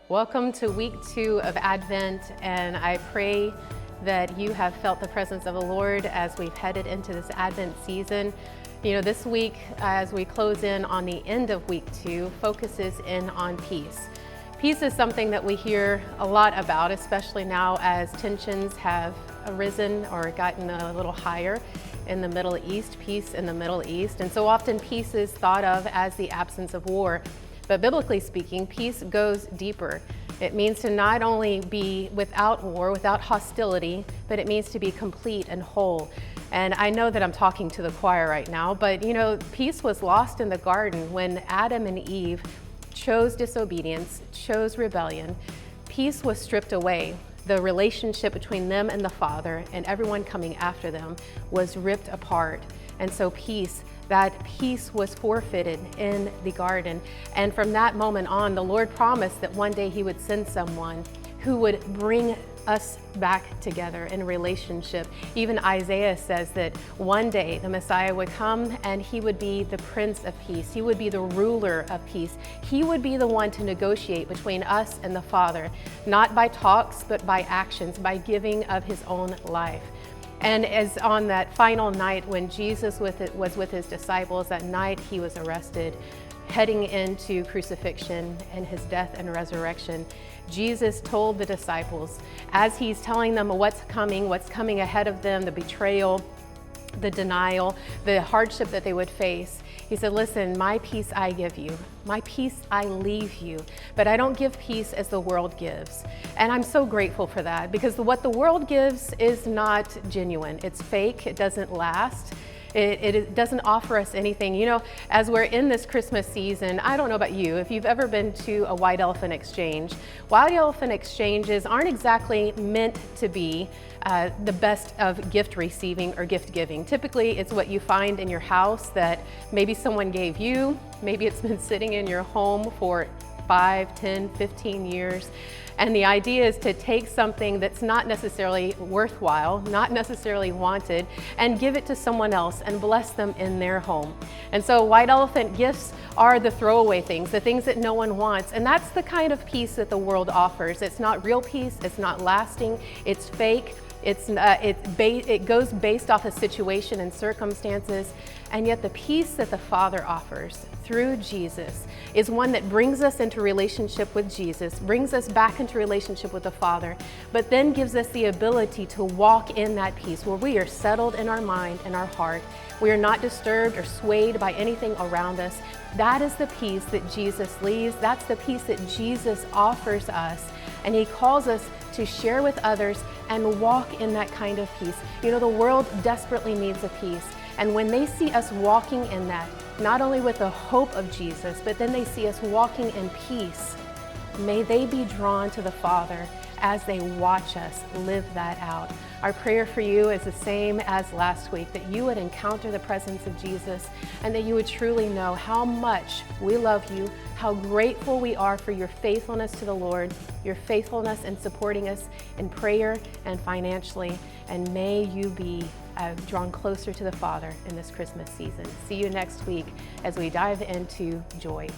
Welcome to week 2 of Advent, and I pray that you have felt the presence of the Lord as we've headed into this Advent season. You know, this week, as we close in on the end of week 2, focuses in on peace. Peace is something that we hear a lot about, especially now as tensions have arisen or gotten a little higher in the Middle East, peace in the Middle East. And so often peace is thought of as the absence of war. But biblically speaking, peace goes deeper. It means to not only be without war, without hostility, but it means to be complete and whole. And I know that I'm talking to the choir right now, but you know, peace was lost in the garden when Adam and Eve chose disobedience, chose rebellion. Peace was stripped away. The relationship between them and the Father and everyone coming after them was ripped apart. And so that peace was forfeited in the garden. And from that moment on, the Lord promised that one day He would send someone who would bring us back together in relationship. Even Isaiah says that one day the Messiah would come and He would be the Prince of Peace. He would be the ruler of peace. He would be the one to negotiate between us and the Father, not by talks, but by actions, by giving of His own life. And as on that final night when Jesus was with His disciples, that night He was arrested, heading into crucifixion and His death and resurrection, Jesus told the disciples, as He's telling them what's coming ahead of them, the betrayal, the denial, the hardship that they would face, He said, listen, my peace I give you. My peace I leave you. But I don't give peace as the world gives. And I'm so grateful for that, because what the world gives is not genuine. It's fake. It doesn't last. It doesn't offer us anything. You know, as we're in this Christmas season, I don't know about you, if you've ever been to a white elephant exchange, white elephant exchanges aren't exactly meant to be the best of gift receiving or gift giving. Typically, it's what you find in your house that maybe someone gave you, maybe it's been sitting in your home for 5, 10, 15 years. And the idea is to take something that's not necessarily worthwhile, not necessarily wanted, and give it to someone else and bless them in their home. And so white elephant gifts are the throwaway things, the things that no one wants. And that's the kind of peace that the world offers. It's not real peace, it's not lasting, it's fake. It goes based off a situation and circumstances, and yet the peace that the Father offers through Jesus is one that brings us into relationship with Jesus, brings us back into relationship with the Father, but then gives us the ability to walk in that peace where we are settled in our mind and our heart. We are not disturbed or swayed by anything around us. That is the peace that Jesus leaves. That's the peace that Jesus offers us, and He calls us to share with others and walk in that kind of peace. You know, the world desperately needs a peace. And when they see us walking in that, not only with the hope of Jesus, but then they see us walking in peace, may they be drawn to the Father as they watch us live that out. Our prayer for you is the same as last week, that you would encounter the presence of Jesus and that you would truly know how much we love you, how grateful we are for your faithfulness to the Lord, your faithfulness in supporting us in prayer and financially, and may you be drawn closer to the Father in this Christmas season. See you next week as we dive into joy.